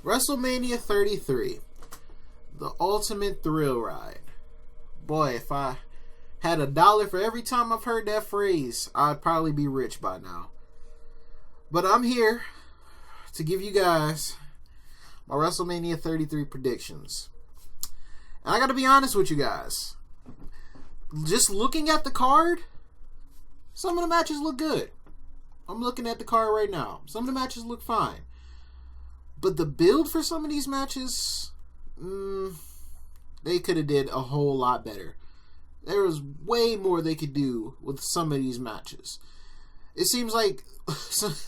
WrestleMania 33. The ultimate thrill ride. Boy, if I had $1 for every time I've heard that phrase, I'd probably be rich by now. But I'm here to give you guys my WrestleMania 33 predictions. And I gotta be honest with you guys. Just looking at the card, some of the matches look good. I'm looking at the card right now. Some of the matches look fine. But the build for some of these matches, they could have did a whole lot better. There was way more they could do with some of these matches. It seems like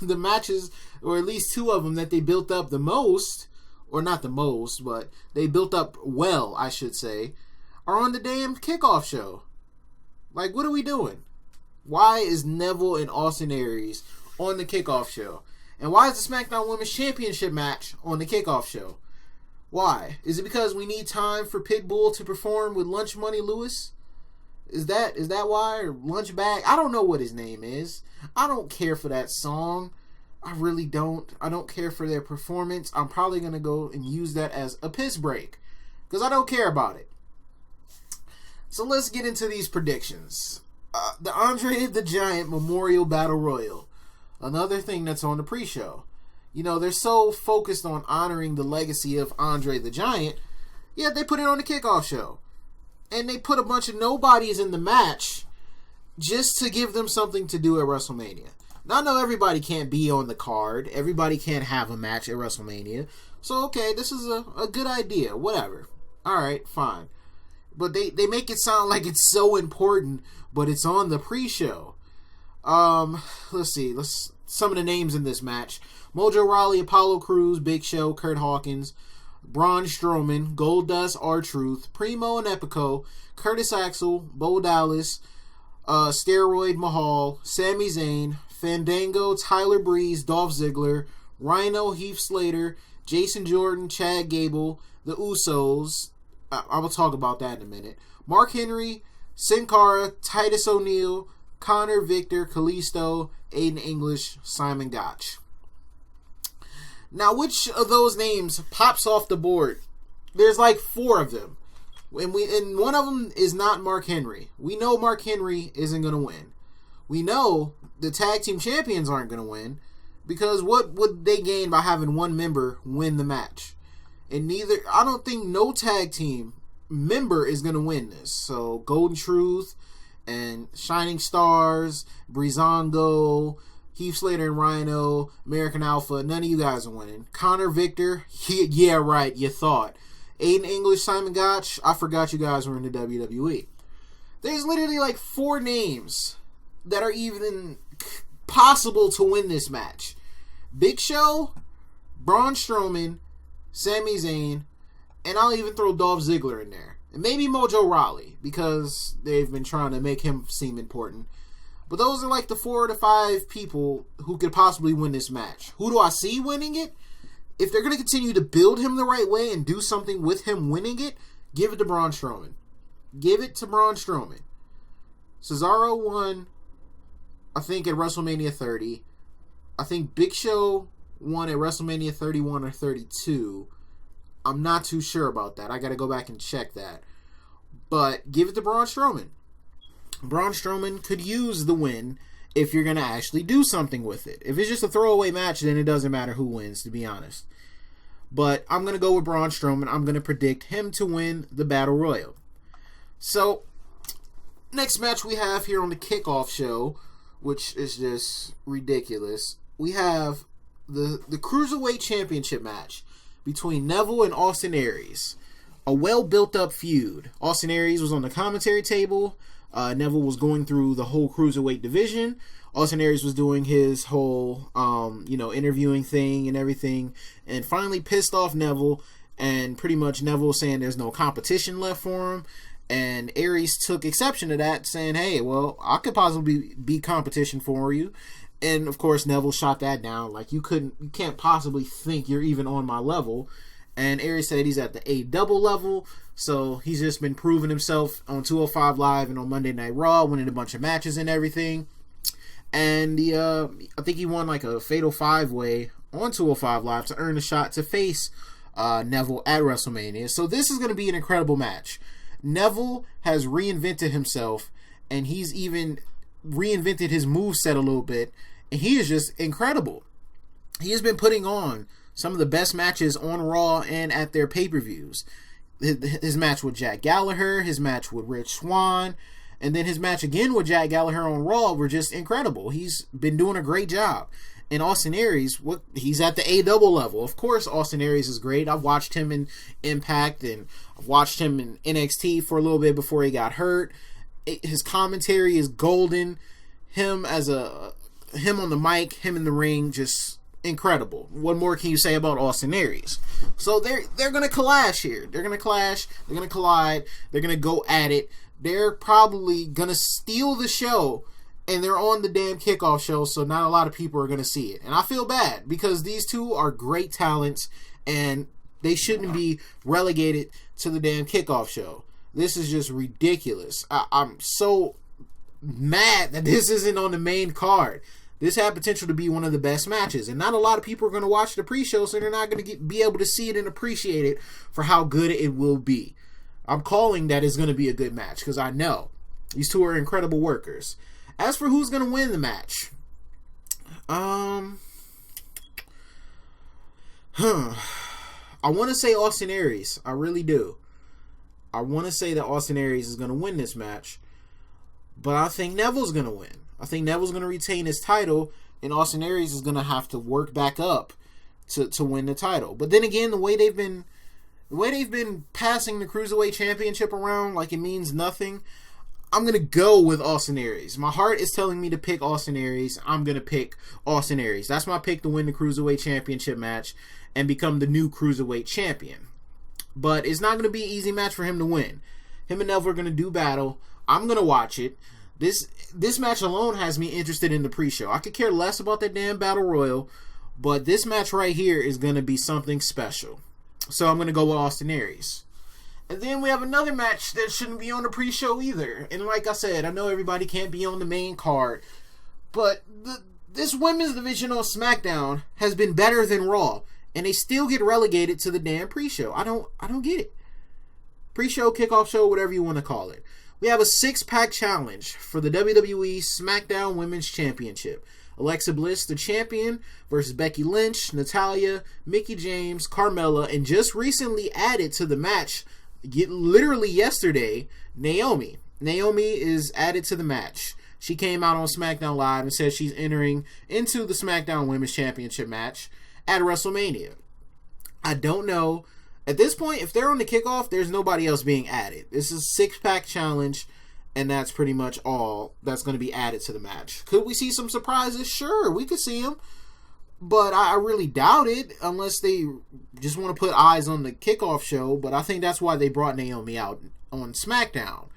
the matches, or at least two of them that they built up the most, or not the most, but they built up well, I should say, are on the damn kickoff show. Like, what are we doing? Why is Neville and Austin Aries on the kickoff show? And why is the SmackDown Women's Championship match on the kickoff show? Why? Is it because we need time for Pitbull to perform with Lunch Money Lewis? Is that why? Or Lunch Bag? I don't know what his name is. I don't care for that song. I really don't. I don't care for their performance. I'm probably going to go and use that as a piss break, because I don't care about it. So let's get into these predictions. The André the Giant Memorial Battle Royal. Another thing that's on the pre-show. You know, they're so focused on honoring the legacy of André the Giant, yet they put it on the kickoff show. And they put a bunch of nobodies in the match just to give them something to do at WrestleMania. Now, I know everybody can't be on the card. Everybody can't have a match at WrestleMania. So, okay, this is a good idea. Whatever. Alright, fine. But they make it sound like it's so important, but it's on the pre-show. Let's see. Some of the names in this match. Mojo Rawley, Apollo Crews, Big Show, Kurt Hawkins, Braun Strowman, Goldust, R-Truth, Primo and Epico, Curtis Axel, Bo Dallas, Steroid Mahal, Sami Zayn, Fandango, Tyler Breeze, Dolph Ziggler, Rhino, Heath Slater, Jason Jordan, Chad Gable, the Usos. I will talk about that in a minute. Mark Henry, Sin Cara, Titus O'Neil, Connor, Victor, Kalisto, Aiden English, Simon Gotch. Now, which of those names pops off the board? There's like 4 of them. And one of them is not Mark Henry. We know Mark Henry isn't going to win. We know the tag team champions aren't going to win, because what would they gain by having one member win the match? And I don't think no tag team member is going to win this. So Golden Truth and Shining Stars, Breezango, Heath Slater and Rhino, American Alpha, none of you guys are winning. Connor, Victor, yeah, right, you thought. Aiden English, Simon Gotch, I forgot you guys were in the WWE. There's literally like 4 names that are even possible to win this match. Big Show, Braun Strowman, Sami Zayn, and I'll even throw Dolph Ziggler in there. And maybe Mojo Rawley, because they've been trying to make him seem important. But those are like the 4 to 5 people who could possibly win this match. Who do I see winning it? If they're going to continue to build him the right way and do something with him winning it, give it to Braun Strowman. Give it to Braun Strowman. Cesaro won, I think, at WrestleMania 30. I think Big Show won at WrestleMania 31 or 32. I'm not too sure about that. I got to go back and check that. But give it to Braun Strowman. Braun Strowman could use the win if you're going to actually do something with it. If it's just a throwaway match, then it doesn't matter who wins, to be honest. But I'm going to go with Braun Strowman. I'm going to predict him to win the Battle Royal. So, next match we have here on the kickoff show, which is just ridiculous. We have the Cruiserweight Championship match between Neville and Austin Aries. A well-built-up feud. Austin Aries was on the commentary table. Neville was going through the whole Cruiserweight division. Austin Aries was doing his whole, interviewing thing and everything. And finally pissed off Neville. And pretty much Neville saying there's no competition left for him. And Aries took exception to that, saying, hey, well, I could possibly be competition for you. And, of course, Neville shot that down. Like, you can't possibly think you're even on my level. And Aries said he's at the A-double level. So he's just been proving himself on 205 Live and on Monday Night Raw, winning a bunch of matches and everything. And I think he won like a Fatal 5-Way on 205 Live to earn a shot to face Neville at WrestleMania. So this is going to be an incredible match. Neville has reinvented himself, and he's even reinvented his moveset a little bit, and he is just incredible. He has been putting on some of the best matches on Raw and at their pay-per-views. His match with Jack Gallagher, his match with Rich Swann, and then his match again with Jack Gallagher on Raw were just incredible. He's been doing a great job. And Austin Aries, he's at the A-double level. Of course, Austin Aries is great. I've watched him in Impact, and I've watched him in NXT for a little bit before he got hurt. His commentary is golden. Him on the mic, him in the ring, just incredible. What more can you say about Austin Aries? So they're gonna clash here. They're gonna clash. They're gonna collide. They're gonna go at it. They're probably gonna steal the show, and they're on the damn kickoff show, so not a lot of people are gonna see it. And I feel bad because these two are great talents, and they shouldn't be relegated to the damn kickoff show. This is just ridiculous. I'm so mad that this isn't on the main card. This had potential to be one of the best matches, and not a lot of people are going to watch the pre-show, so they're not going to be able to see it and appreciate it for how good it will be. I'm calling that it's going to be a good match because I know these two are incredible workers. As for who's going to win the match, I want to say Austin Aries. I really do. I want to say that Austin Aries is going to win this match, but I think Neville's going to win. I think Neville's going to retain his title, and Austin Aries is going to have to work back up to win the title. But then again, the way they've been passing the Cruiserweight Championship around like it means nothing, I'm going to go with Austin Aries. My heart is telling me to pick Austin Aries. I'm going to pick Austin Aries. That's my pick to win the Cruiserweight Championship match and become the new Cruiserweight Champion. But it's not going to be an easy match for him to win. Him and Neville are going to do battle. I'm going to watch it. This match alone has me interested in the pre-show. I could care less about that damn Battle Royal, but this match right here is going to be something special. So I'm going to go with Austin Aries. And then we have another match that shouldn't be on the pre-show either. And like I said, I know everybody can't be on the main card, but this women's division on SmackDown has been better than Raw, and they still get relegated to the damn pre-show. I don't get it. Pre-show, kickoff show, whatever you want to call it. We have a 6-pack challenge for the WWE SmackDown Women's Championship. Alexa Bliss, the champion, versus Becky Lynch, Natalya, Mickie James, Carmella, and just recently added to the match, literally yesterday, Naomi. Naomi is added to the match. She came out on SmackDown Live and said she's entering into the SmackDown Women's Championship match at WrestleMania. I don't know. At this point, if they're on the kickoff, there's nobody else being added. This is a 6-pack challenge, and that's pretty much all that's going to be added to the match. Could we see some surprises? Sure, we could see them. But I really doubt it, unless they just want to put eyes on the kickoff show. But I think that's why they brought Naomi out on SmackDown.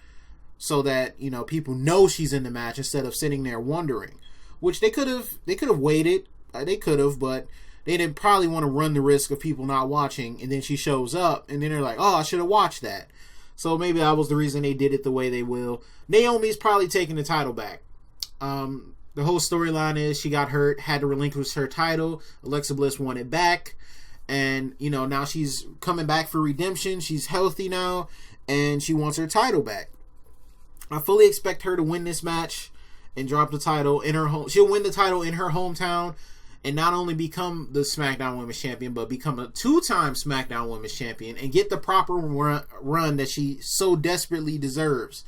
So that, people know she's in the match instead of sitting there wondering. Which they could have waited. They could have, but they didn't probably want to run the risk of people not watching, and then she shows up, and then they're like, oh, I should have watched that. So maybe that was the reason they did it the way they will. Naomi's probably taking the title back. The whole storyline is she got hurt, had to relinquish her title. Alexa Bliss won it back, and, now she's coming back for redemption. She's healthy now, and she wants her title back. I fully expect her to win this match and drop the title in her home. She'll win the title in her hometown, and not only become the SmackDown Women's Champion, but become a 2-time SmackDown Women's Champion and get the proper run that she so desperately deserves.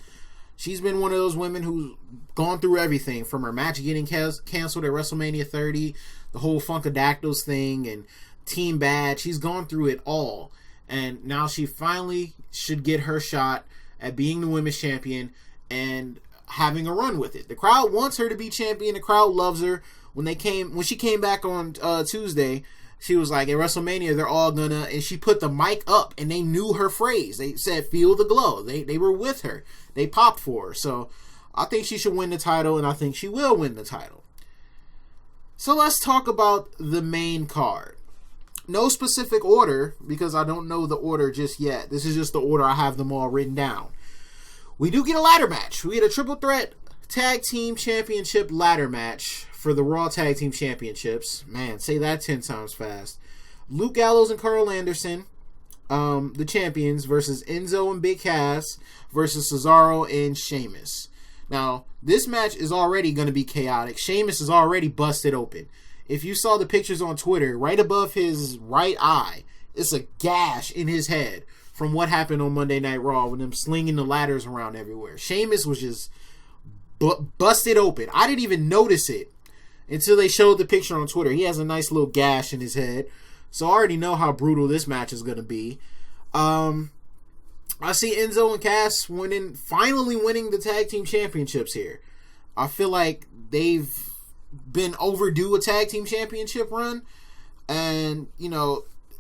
She's been one of those women who's gone through everything, from her match getting canceled at WrestleMania 30, the whole Funkadactyls thing, and Team Bad. She's gone through it all. And now she finally should get her shot at being the Women's Champion and having a run with it. The crowd wants her to be champion. The crowd loves her. When she came back on Tuesday, she was like, at WrestleMania, they're all gonna, and she put the mic up, and they knew her phrase. They said, feel the glow. They were with her. They popped for her. So I think she should win the title, and I think she will win the title. So let's talk about the main card. No specific order, because I don't know the order just yet. This is just the order I have them all written down. We do get a ladder match. We get a triple threat tag team championship ladder match for the Raw Tag Team Championships. Man, say that 10 times fast. Luke Gallows and Carl Anderson, the champions, versus Enzo and Big Cass versus Cesaro and Sheamus. Now, this match is already going to be chaotic. Sheamus is already busted open. If you saw the pictures on Twitter, right above his right eye, it's a gash in his head from what happened on Monday Night Raw with them slinging the ladders around everywhere. Sheamus was just busted open. I didn't even notice it until they showed the picture on Twitter. He has a nice little gash in his head. So I already know how brutal this match is going to be. I see Enzo and Cass finally winning the tag team championships here. I feel like they've been overdue a tag team championship run. And,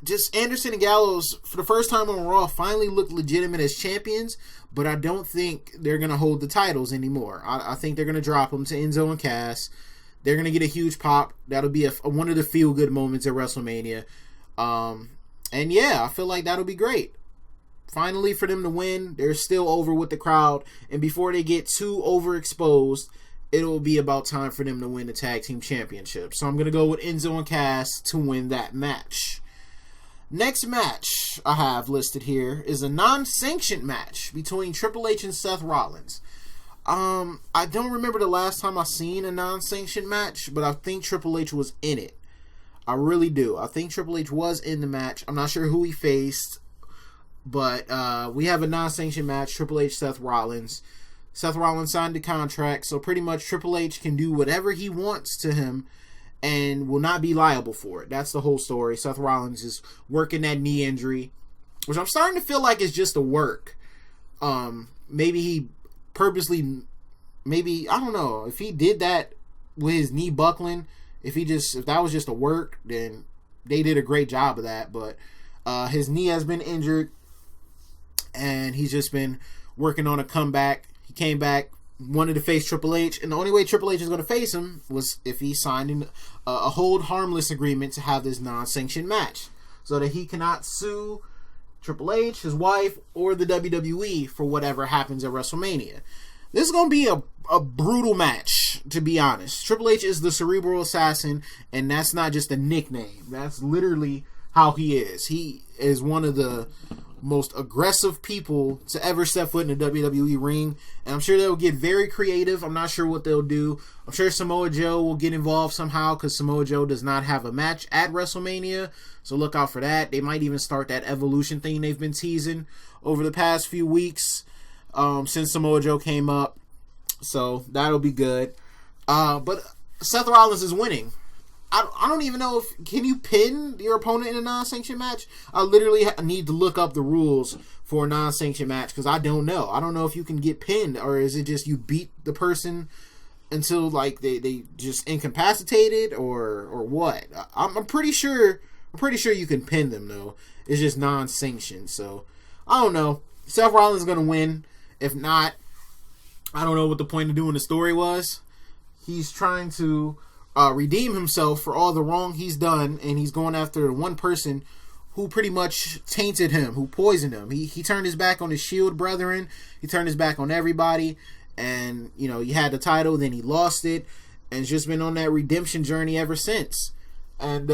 just Anderson and Gallows, for the first time on Raw, finally look legitimate as champions, but I don't think they're going to hold the titles anymore. I think they're going to drop them to Enzo and Cass. They're going to get a huge pop. That'll be one of the feel-good moments at WrestleMania. And yeah, I feel like that'll be great. Finally, for them to win, they're still over with the crowd, and before they get too overexposed, it'll be about time for them to win the tag team championship. So I'm going to go with Enzo and Cass to win that match. Next match I have listed here is a non-sanctioned match between Triple H and Seth Rollins. I don't remember the last time I seen a non-sanctioned match, but I think Triple H was in it. I really do. I think Triple H was in the match. I'm not sure who he faced, but we have a non-sanctioned match, Triple H, Seth Rollins. Seth Rollins signed the contract, so pretty much Triple H can do whatever he wants to him and will not be liable for it. That's the whole story. Seth Rollins is working that knee injury, which I'm starting to feel like is just a work. Maybe he purposely, I don't know, if he did that with his knee buckling, if that was just a work, then they did a great job of that. But his knee has been injured, and he's just been working on a comeback. He came back, wanted to face Triple H, and the only way Triple H is going to face him was if he signed a hold harmless agreement to have this non-sanctioned match, so that he cannot sue Triple H, his wife, or the WWE for whatever happens at WrestleMania. This is going to be a brutal match, to be honest. Triple H is the cerebral assassin, and that's not just a nickname. That's literally how he is. He is one of the most aggressive people to ever step foot in the WWE ring, and I'm sure they'll get very creative. I'm not sure what they'll do. I'm sure Samoa Joe will get involved somehow, because Samoa Joe does not have a match at WrestleMania, so look out for that. They might even start that Evolution thing they've been teasing over the past few weeks since Samoa Joe came up, so that'll be good. But Seth Rollins is winning. I don't even know can you pin your opponent in a non-sanctioned match? I literally need to look up the rules for a non-sanctioned match, because I don't know. I don't know if you can get pinned, or is it just you beat the person until like they just incapacitated, or what? I'm pretty sure you can pin them though. It's just non-sanctioned, so I don't know. Seth Rollins is gonna win. If not, I don't know what the point of doing the story was. He's trying to redeem himself for all the wrong he's done, and he's going after one person who pretty much tainted him, who poisoned him. He turned his back on his Shield brethren. He turned his back on everybody, and he had the title, then he lost it, and it's just been on that redemption journey ever since. And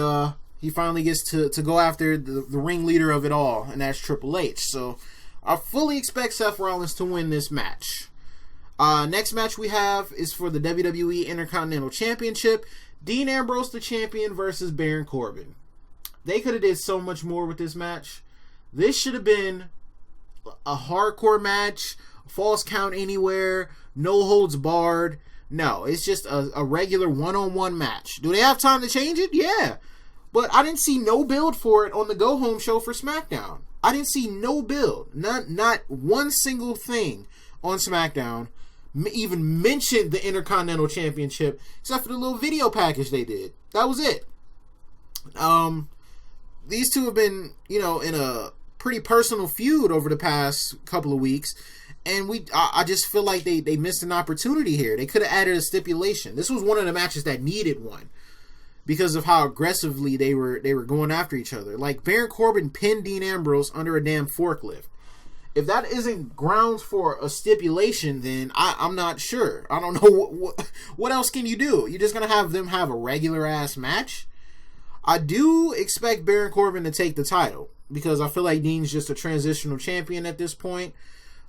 he finally gets to go after the ringleader of it all, and that's Triple H. So I fully expect Seth Rollins to win this match. Next match we have is for the WWE Intercontinental Championship. Dean Ambrose, the champion, versus Baron Corbin. They could have did so much more with this match. This should have been a hardcore match, false count anywhere, no holds barred. No, it's just a regular one-on-one match. Do they have time to change it? Yeah. But I didn't see no build for it on the go-home show for SmackDown. I didn't see no build. Not one single thing on SmackDown even mentioned the Intercontinental Championship, except for the little video package they did. That was it. These two have been, in a pretty personal feud over the past couple of weeks, and I just feel like they missed an opportunity here. They could have added a stipulation. This was one of the matches that needed one, because of how aggressively they were going after each other. Like, Baron Corbin pinned Dean Ambrose under a damn forklift. If that isn't grounds for a stipulation, then I'm not sure. I don't know what else can you do. You're just going to have them have a regular ass match? I do expect Baron Corbin to take the title because I feel like Dean's just a transitional champion at this point.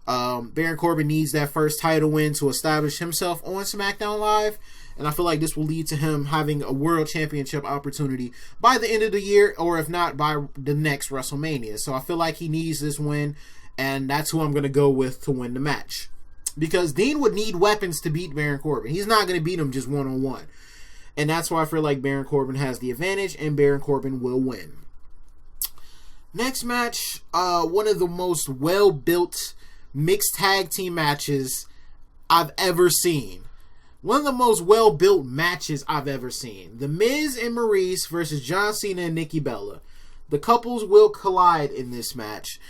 Baron Corbin needs that first title win to establish himself on SmackDown Live, and I feel like this will lead to him having a world championship opportunity by the end of the year, or if not, by the next WrestleMania. So I feel like he needs this win, and that's who I'm going to go with to win the match. Because Dean would need weapons to beat Baron Corbin. He's not going to beat him just one-on-one. And that's why I feel like Baron Corbin has the advantage, and Baron Corbin will win. Next match, one of the most well-built mixed tag team matches I've ever seen. One of the most well-built matches I've ever seen. The Miz and Maryse versus John Cena and Nikki Bella. The couples will collide in this match.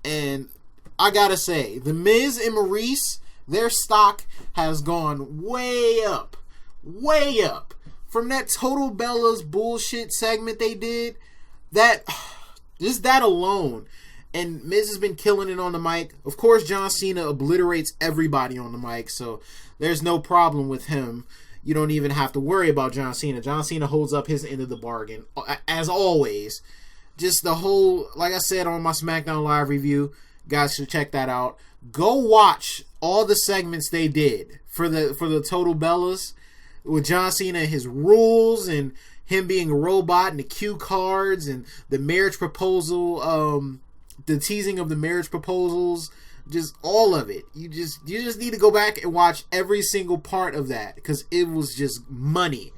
And I gotta say, The Miz and Maryse, their stock has gone way up. Way up. From that Total Bellas bullshit segment they did, just that alone. And Miz has been killing it on the mic. Of course, John Cena obliterates everybody on the mic, so there's no problem with him. You don't even have to worry about John Cena. John Cena holds up his end of the bargain, as always. Just the whole, like I said on my SmackDown Live review, guys should check that out. Go watch all the segments they did for the Total Bellas with John Cena and his rules and him being a robot and the cue cards and the marriage proposal, the teasing of the marriage proposals, just all of it. You just need to go back and watch every single part of that because it was just money.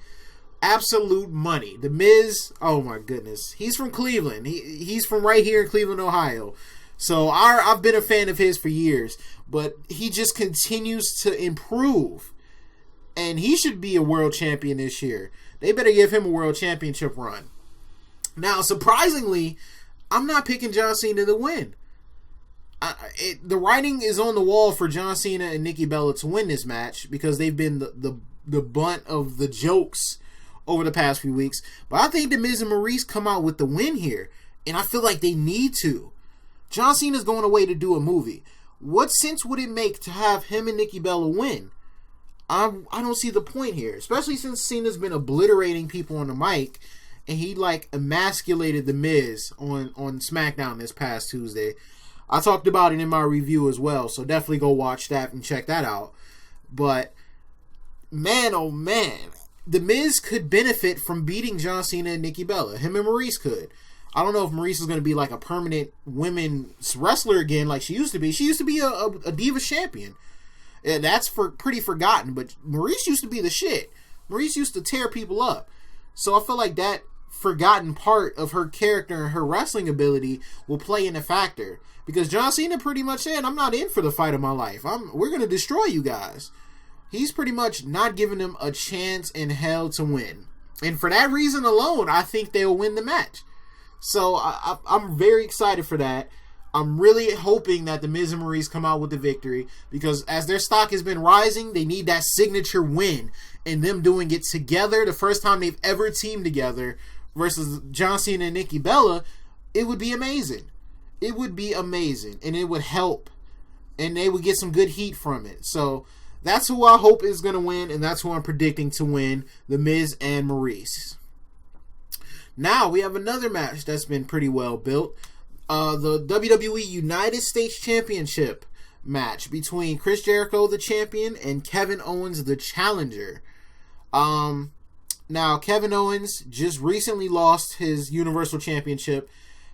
Absolute money. The Miz, oh my goodness. He's from Cleveland. He's from right here in Cleveland, Ohio. So I've been a fan of his for years, but he just continues to improve. And he should be a world champion this year. They better give him a world championship run. Now, surprisingly, I'm not picking John Cena to win. The writing is on the wall for John Cena and Nikki Bella to win this match because they've been the butt of the jokes over the past few weeks. But I think The Miz and Maryse come out with the win here. And I feel like they need to. John Cena's going away to do a movie. What sense would it make to have him and Nikki Bella win? I don't see the point here. Especially since Cena's been obliterating people on the mic. And he emasculated The Miz on SmackDown this past Tuesday. I talked about it in my review as well. So definitely go watch that and check that out. But man, oh man. The Miz could benefit from beating John Cena and Nikki Bella. Him and Maryse could. I don't know if Maryse is going to be like a permanent women's wrestler again like she used to be. She used to be a Divas champion. And that's pretty forgotten. But Maryse used to be the shit. Maryse used to tear people up. So I feel like that forgotten part of her character and her wrestling ability will play in a factor. Because John Cena pretty much said, I'm not in for the fight of my life. We're going to destroy you guys. He's pretty much not giving them a chance in hell to win. And for that reason alone, I think they'll win the match. So I'm very excited for that. I'm really hoping that The Miz and Maryse come out with the victory because as their stock has been rising, they need that signature win. And them doing it together, the first time they've ever teamed together versus John Cena and Nikki Bella, it would be amazing. It would be amazing. And it would help. And they would get some good heat from it. So that's who I hope is going to win, and that's who I'm predicting to win, The Miz and Maryse. Now, we have another match that's been pretty well built. The WWE United States Championship match between Chris Jericho, the champion, and Kevin Owens, the challenger. Now, Kevin Owens just recently lost his Universal Championship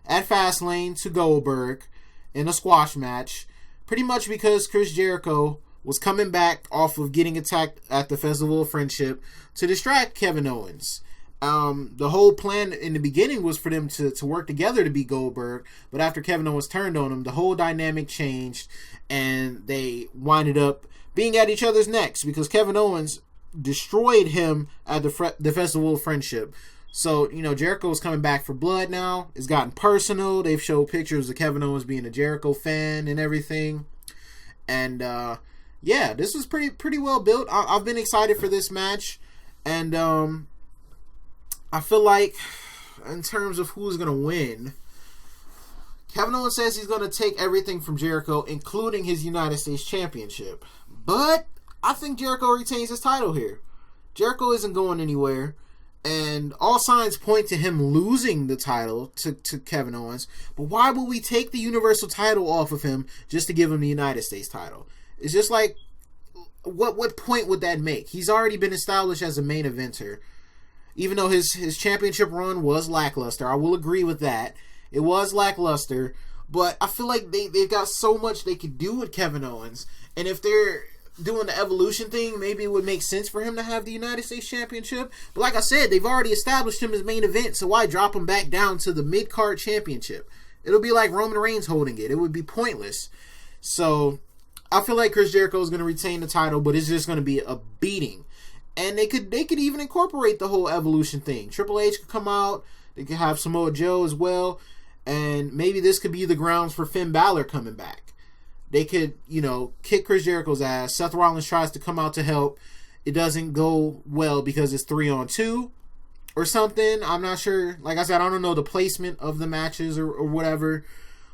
at Fastlane to Goldberg in a squash match, pretty much because Chris Jericho was coming back off of getting attacked at the Festival of Friendship to distract Kevin Owens. The whole plan in the beginning was for them to work together to beat Goldberg, but after Kevin Owens turned on him, the whole dynamic changed, and they winded up being at each other's necks because Kevin Owens destroyed him at the Festival of Friendship. So, Jericho is coming back for blood now. It's gotten personal. They've showed pictures of Kevin Owens being a Jericho fan and everything. And, yeah, this was pretty well built. I've been excited for this match. And, I feel like, in terms of who's going to win, Kevin Owens says he's going to take everything from Jericho, including his United States Championship. But I think Jericho retains his title here. Jericho isn't going anywhere. And all signs point to him losing the title to Kevin Owens. But why would we take the Universal title off of him just to give him the United States title? It's just like, what point would that make? He's already been established as a main eventer. Even though his championship run was lackluster. I will agree with that. It was lackluster. But I feel like they've got so much they could do with Kevin Owens. And if they're doing the evolution thing, maybe it would make sense for him to have the United States Championship. But like I said, they've already established him as main event, so why drop him back down to the mid-card championship? It'll be like Roman Reigns holding it. It would be pointless. So I feel like Chris Jericho is going to retain the title, but it's just going to be a beating. And they could even incorporate the whole evolution thing. Triple H could come out. They could have Samoa Joe as well. And maybe this could be the grounds for Finn Balor coming back. They could, kick Chris Jericho's ass. Seth Rollins tries to come out to help. It doesn't go well because it's 3-on-2 or something. I'm not sure. Like I said, I don't know the placement of the matches or whatever.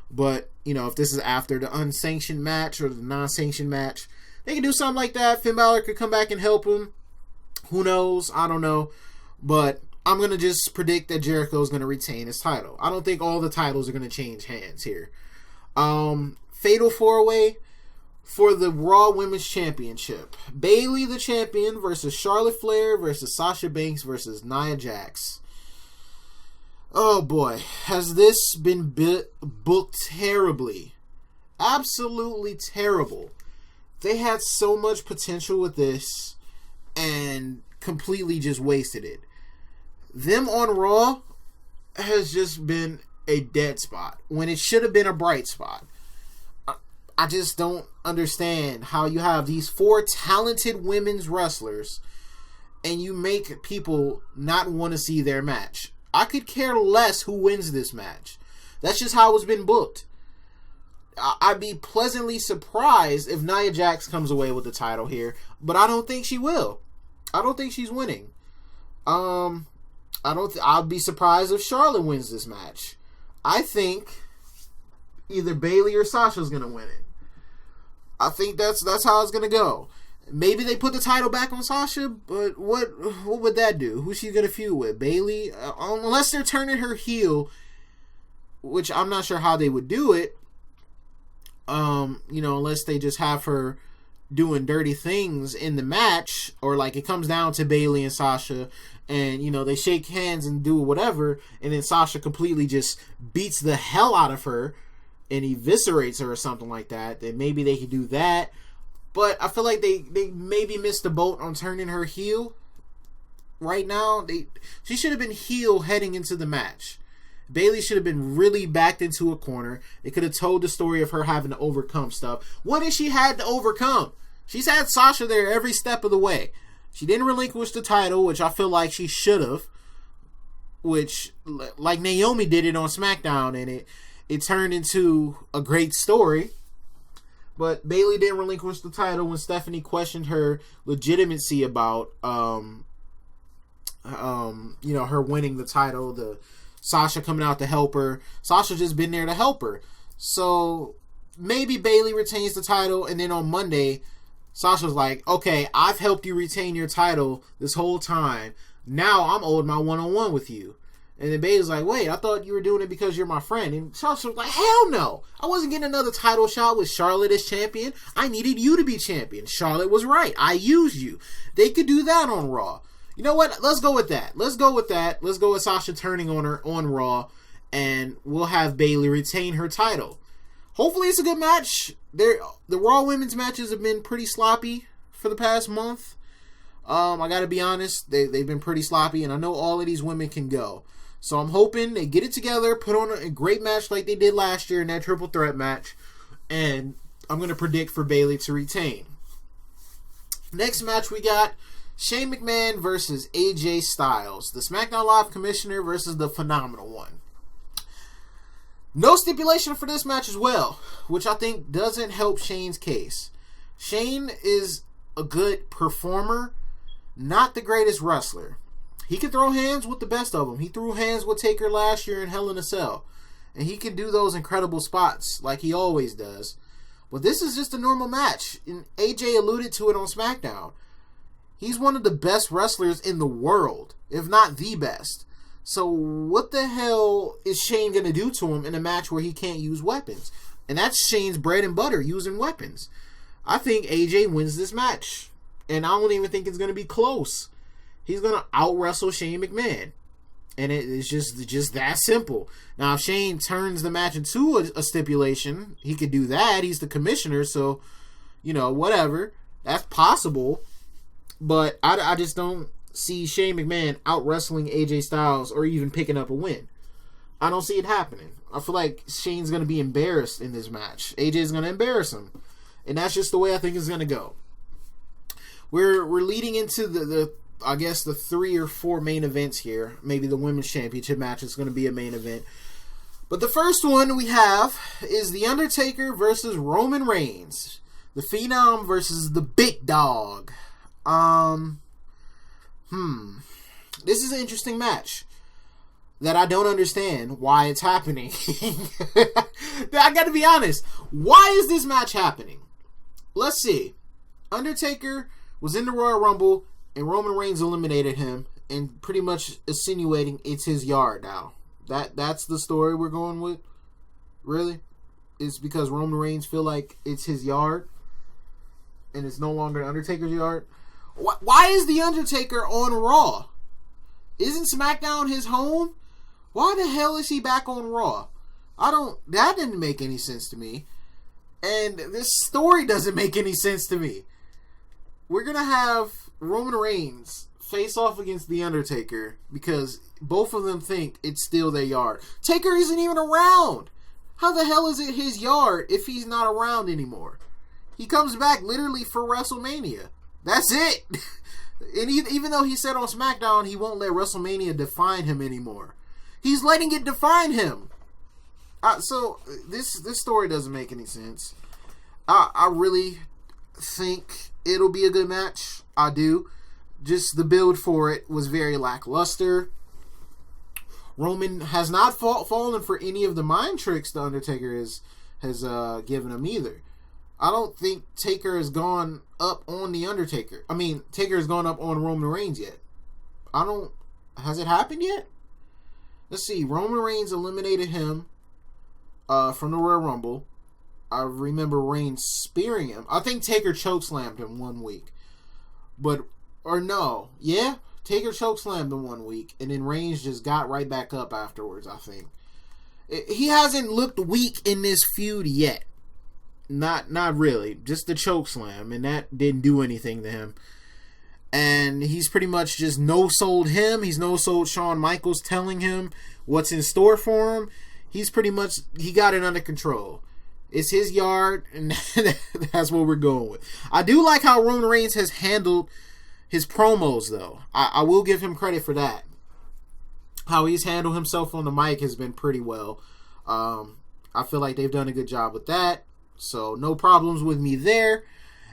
But, if this is after the unsanctioned match or the non-sanctioned match, they can do something like that. Finn Balor could come back and help him. Who knows? I don't know. But I'm going to just predict that Jericho is going to retain his title. I don't think all the titles are going to change hands here. Fatal 4-way for the Raw Women's Championship. Bayley the champion versus Charlotte Flair versus Sasha Banks versus Nia Jax. Oh boy, has this been booked terribly. Absolutely terrible. They had so much potential with this and completely just wasted it. Them on Raw has just been a dead spot when it should have been a bright spot. I just don't understand how you have these 4 talented women's wrestlers and you make people not want to see their match. I could care less who wins this match. That's just how it's been booked. I'd be pleasantly surprised if Nia Jax comes away with the title here, but I don't think she will. I don't think she's winning. I'd be surprised if Charlotte wins this match. I think either Bayley or Sasha's gonna win it. I think that's how it's gonna go. Maybe they put the title back on Sasha, but what would that do? Who's she gonna feud with? Bayley? Unless they're turning her heel, which I'm not sure how they would do it. Unless they just have her doing dirty things in the match, or like it comes down to Bayley and Sasha, and they shake hands and do whatever, and then Sasha completely just beats the hell out of her and eviscerates her or something like that, then maybe they could do that. But I feel like they maybe missed the boat on turning her heel right now. She should have been heel heading into the match. Bayley should have been really backed into a corner. They could have told the story of her having to overcome stuff. What has she had to overcome? She's had Sasha there every step of the way. She didn't relinquish the title, which I feel like she should have. Which, like Naomi did it on SmackDown, and it turned into a great story. But Bayley didn't relinquish the title when Stephanie questioned her legitimacy about her winning the title, the Sasha coming out to help her. Sasha just been there to help her. So maybe Bayley retains the title, and then on Monday Sasha's like, okay, I've helped you retain your title this whole time. Now I'm owed my one-on-one with you. And then Bayley's like, wait, I thought you were doing it because you're my friend. And Sasha was like, hell no. I wasn't getting another title shot with Charlotte as champion. I needed you to be champion. Charlotte was right. I used you. They could do that on Raw. You know what? Let's go with that. Let's go with Sasha turning on her on Raw. And we'll have Bayley retain her title. Hopefully it's a good match. The Raw women's matches have been pretty sloppy for the past month. I gotta be honest. They've been pretty sloppy. And I know all of these women can go. So I'm hoping they get it together, put on a great match like they did last year in that triple threat match. And I'm going to predict for Bayley to retain. Next match we got Shane McMahon versus AJ Styles. The SmackDown Live Commissioner versus the Phenomenal One. No stipulation for this match as well, which I think doesn't help Shane's case. Shane is a good performer, not the greatest wrestler. He can throw hands with the best of them. He threw hands with Taker last year in Hell in a Cell. And he can do those incredible spots like he always does. But this is just a normal match. And AJ alluded to it on SmackDown. He's one of the best wrestlers in the world, if not the best. So what the hell is Shane going to do to him in a match where he can't use weapons? And that's Shane's bread and butter, using weapons. I think AJ wins this match. And I don't even think it's going to be close. He's going to out-wrestle Shane McMahon. And it's just that simple. Now, if Shane turns the match into a stipulation, he could do that. He's the commissioner, so, whatever. That's possible. But I just don't see Shane McMahon out-wrestling AJ Styles or even picking up a win. I don't see it happening. I feel like Shane's going to be embarrassed in this match. AJ's going to embarrass him. And that's just the way I think it's going to go. We're leading into the 3 or 4 main events here. Maybe the Women's Championship match is going to be a main event. But the first one we have is The Undertaker versus Roman Reigns. The Phenom versus the Big Dog. This is an interesting match that I don't understand why it's happening. I gotta be honest. Why is this match happening? Let's see. Undertaker was in the Royal Rumble and Roman Reigns eliminated him and pretty much insinuating it's his yard now. That's the story we're going with? Really? It's because Roman Reigns feel like it's his yard and it's no longer Undertaker's yard? Why is The Undertaker on Raw? Isn't SmackDown his home? Why the hell is he back on Raw? That didn't make any sense to me. And this story doesn't make any sense to me. We're going to have Roman Reigns face off against The Undertaker because both of them think it's still their yard. Taker isn't even around. How the hell is it his yard if he's not around anymore? He comes back literally for WrestleMania. That's it. And even though he said on SmackDown he won't let WrestleMania define him anymore, he's letting it define him. So this story doesn't make any sense. I really think it'll be a good match. I do. Just the build for it was very lackluster. Roman has not fallen for any of the mind tricks the Undertaker has given him either. I don't think Taker has gone up on the Undertaker. Taker has gone up on Roman Reigns yet. Has it happened yet? Let's see. Roman Reigns eliminated him from the Royal Rumble. I remember Reigns spearing him. I think Taker chokeslammed him 1 week. Taker chokeslammed him 1 week, and then Reigns just got right back up afterwards, I think. He hasn't looked weak in this feud yet. Not really. Just the chokeslam, and that didn't do anything to him. And he's pretty much just no-sold him. He's no-sold Shawn Michaels telling him what's in store for him. He got it under control. It's his yard, and that's what we're going with. I do like how Roman Reigns has handled his promos, though. I will give him credit for that. How he's handled himself on the mic has been pretty well. I feel like they've done a good job with that. So, no problems with me there.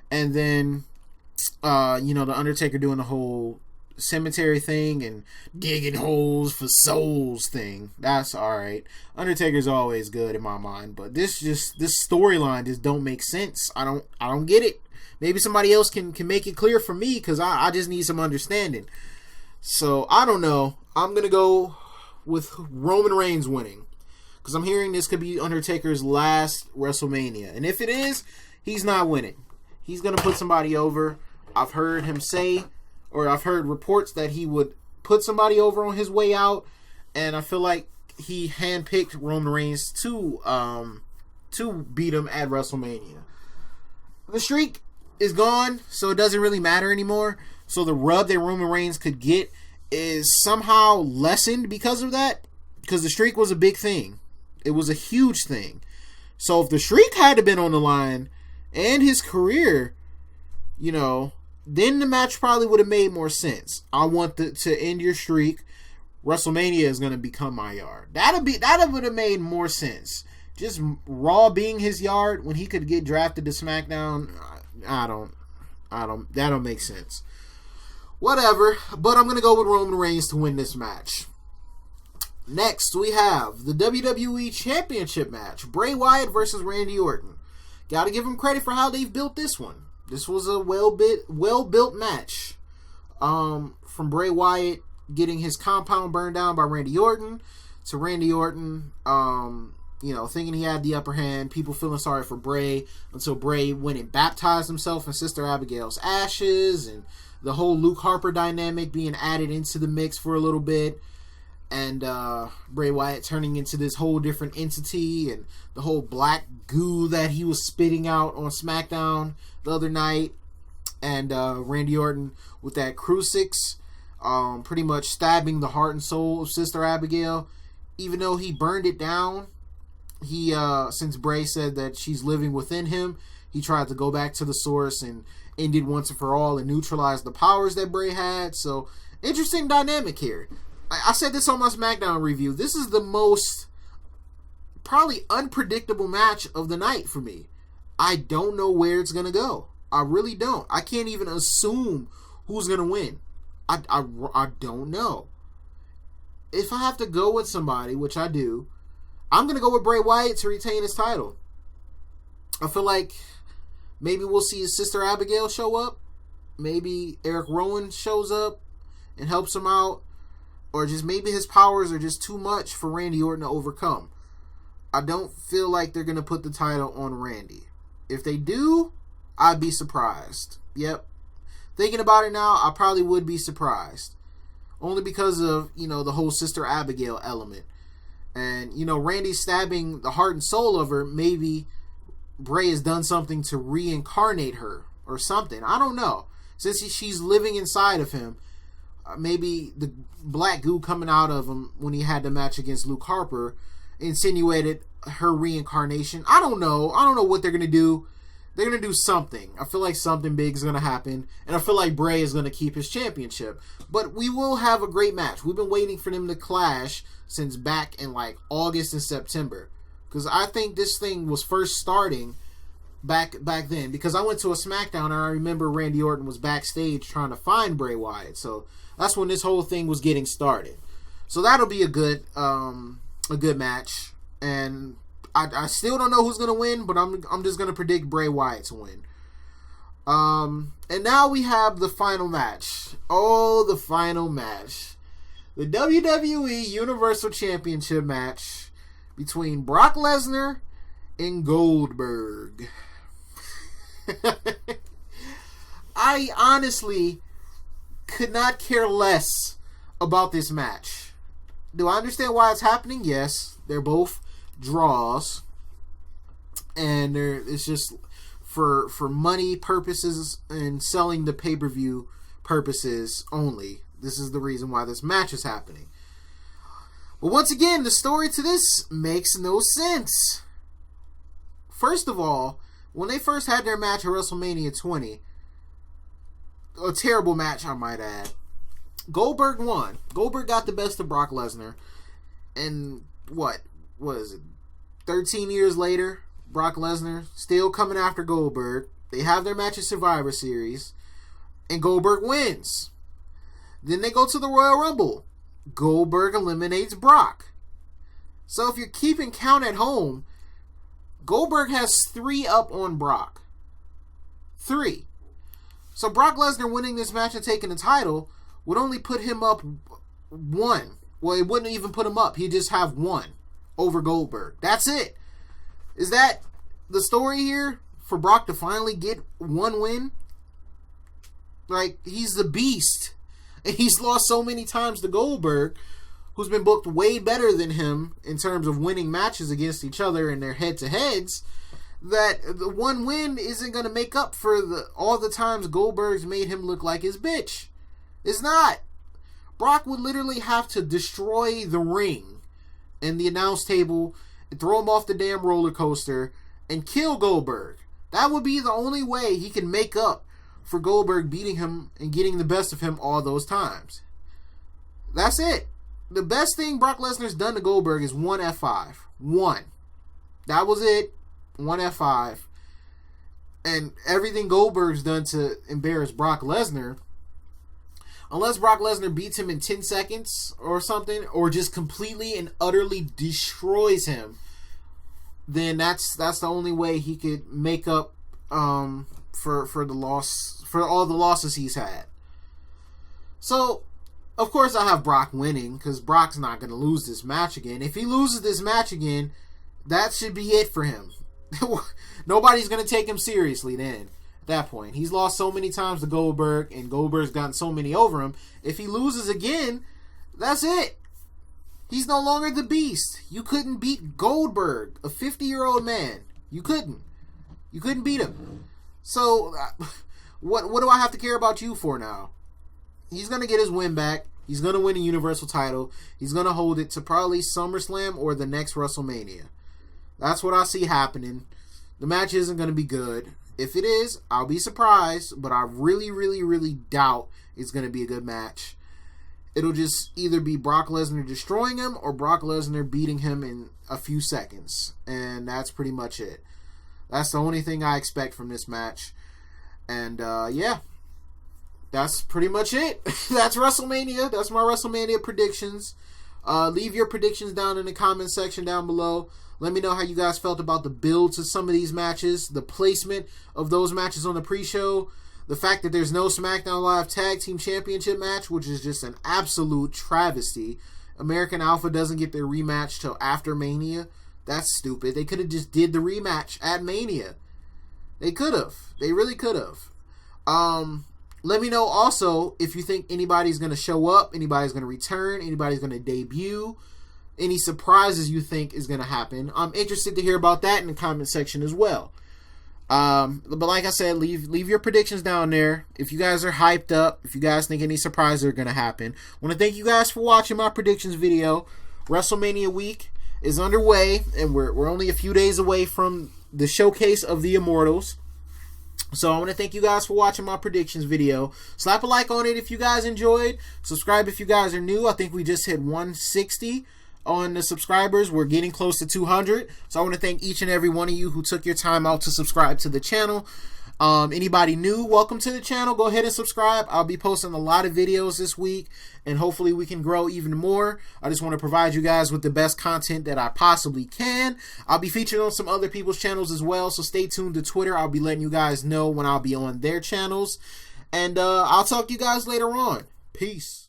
And then, the Undertaker doing the whole cemetery thing and digging holes for souls thing. That's alright. Undertaker's always good in my mind. But this storyline just don't make sense. I don't get it. Maybe somebody else can make it clear for me because I just need some understanding. So, I don't know. I'm going to go with Roman Reigns winning. Because I'm hearing this could be Undertaker's last WrestleMania. And if it is, he's not winning. He's going to put somebody over. I've heard him say, or I've heard reports that he would put somebody over on his way out. And I feel like he handpicked Roman Reigns to beat him at WrestleMania. The streak is gone, so it doesn't really matter anymore. So the rub that Roman Reigns could get is somehow lessened because of that. Because the streak was a big thing. It was a huge thing. So if the streak had to been on the line and his career, then the match probably would have made more sense. I want to end your streak. WrestleMania is going to become my yard. That would have made more sense. Just Raw being his yard when he could get drafted to SmackDown, that don't make sense. Whatever, but I'm going to go with Roman Reigns to win this match. Next, we have the WWE Championship match. Bray Wyatt versus Randy Orton. Gotta give him credit for how they've built this one. This was a well-built match. From Bray Wyatt getting his compound burned down by Randy Orton, to Randy Orton, thinking he had the upper hand, people feeling sorry for Bray, until Bray went and baptized himself in Sister Abigail's ashes, and the whole Luke Harper dynamic being added into the mix for a little bit, and Bray Wyatt turning into this whole different entity, and the whole black goo that he was spitting out on SmackDown the other night, and Randy Orton with that crucifix, pretty much stabbing the heart and soul of Sister Abigail, even though he burned it down. He, since Bray said that she's living within him, he tried to go back to the source and end it once and for all and neutralize the powers that Bray had. So, interesting dynamic here. I said this on my SmackDown review. This is the most probably unpredictable match of the night for me. I don't know where it's going to go. I really don't. I can't even assume who's going to win. I don't know. If I have to go with somebody, which I do, I'm going to go with Bray Wyatt to retain his title. I feel like maybe we'll see his Sister Abigail show up. Maybe Eric Rowan shows up and helps him out. Or just maybe his powers are just too much for Randy Orton to overcome. I don't feel like they're going to put the title on Randy. If they do, I'd be surprised. Yep. Thinking about it now, I probably would be surprised. Only because of, the whole Sister Abigail element. And, Randy stabbing the heart and soul of her, maybe Bray has done something to reincarnate her or something. I don't know. Since she's living inside of him, maybe the black goo coming out of him when he had the match against Luke Harper insinuated her reincarnation. I don't know what they're going to do. They're going to do something. I feel like something big is going to happen. And I feel like Bray is going to keep his championship. But we will have a great match. We've been waiting for them to clash since back in August and September. Because I think this thing was first starting back then. Because I went to a SmackDown and I remember Randy Orton was backstage trying to find Bray Wyatt. So that's when this whole thing was getting started. So that'll be a good match. And I still don't know who's going to win, but I'm just going to predict Bray Wyatt to win. And now we have the final match. Oh, the final match. The WWE Universal Championship match between Brock Lesnar and Goldberg. I honestly could not care less about this match. Do I understand why it's happening? Yes. They're both draws, and it's just for money purposes and selling the pay-per-view purposes only. This is the reason why this match is happening. But once again, the story to this makes no sense. First of all, when they first had their match at WrestleMania 20, a terrible match I might add, Goldberg won. Goldberg got the best of Brock Lesnar, and what is it? 13 years later, Brock Lesnar still coming after Goldberg. They have their match at Survivor Series, and Goldberg wins. Then they go to the Royal Rumble. Goldberg eliminates Brock. So if you're keeping count at home, Goldberg has 3 up on Brock. 3. So Brock Lesnar winning this match and taking the title would only put him up 1. Well, it wouldn't even put him up. He'd just have 1 over Goldberg. That's it. Is that the story here for Brock to finally get 1 win? He's the beast. And he's lost so many times to Goldberg, who's been booked way better than him in terms of winning matches against each other in their head-to-heads, that the 1 win isn't going to make up for all the times Goldberg's made him look like his bitch. It's not. Brock would literally have to destroy the ring and the announce table, and throw him off the damn roller coaster, and kill Goldberg. That would be the only way he can make up for Goldberg beating him and getting the best of him all those times. That's it. The best thing Brock Lesnar's done to Goldberg is 1 F5. 1. That was it. 1 F5. And everything Goldberg's done to embarrass Brock Lesnar, unless Brock Lesnar beats him in 10 seconds or something, or just completely and utterly destroys him, then that's the only way he could make up for the loss, for all the losses he's had. So, of course, I have Brock winning, because Brock's not going to lose this match again. If he loses this match again, that should be it for him. Nobody's going to take him seriously then. At that point, he's lost so many times to Goldberg, and Goldberg's gotten so many over him. If he loses again, that's it. He's no longer the Beast. You couldn't beat Goldberg, a 50-year-old man. You couldn't beat him. So, what do I have to care about you for now? He's going to get his win back. He's going to win a Universal title. He's going to hold it to probably SummerSlam or the next WrestleMania. That's what I see happening. The match isn't going to be good. If it is, I'll be surprised, but I really, really, really doubt it's going to be a good match. It'll just either be Brock Lesnar destroying him or Brock Lesnar beating him in a few seconds. And that's pretty much it. That's the only thing I expect from this match. And, yeah. That's pretty much it. That's WrestleMania. That's my WrestleMania predictions. Leave your predictions down in the comment section down below. Let me know how you guys felt about the build to some of these matches, the placement of those matches on the pre-show, the fact that there's no SmackDown Live Tag Team Championship match, which is just an absolute travesty. American Alpha doesn't get their rematch till after Mania. That's stupid. They could have just did the rematch at Mania. They could have. They really could have. Let me know also if you think anybody's going to show up, anybody's going to return, anybody's going to debut, any surprises you think is going to happen. I'm interested to hear about that in the comment section as well. But like I said, leave your predictions down there. If you guys are hyped up, if you guys think any surprises are going to happen. I want to thank you guys for watching my predictions video. WrestleMania week is underway, and we're only a few days away from the showcase of the Immortals. So I want to thank you guys for watching my predictions video. Slap a like on it if you guys enjoyed. Subscribe if you guys are new. I think we just hit 160 on the subscribers. We're getting close to 200. So I want to thank each and every one of you who took your time out to subscribe to the channel. Anybody new, welcome to the channel. Go ahead and subscribe. I'll be posting a lot of videos this week, and hopefully we can grow even more. I just want to provide you guys with the best content that I possibly can. I'll be featured on some other people's channels as well, so stay tuned to Twitter. I'll be letting you guys know when I'll be on their channels. And I'll talk to you guys later on. Peace.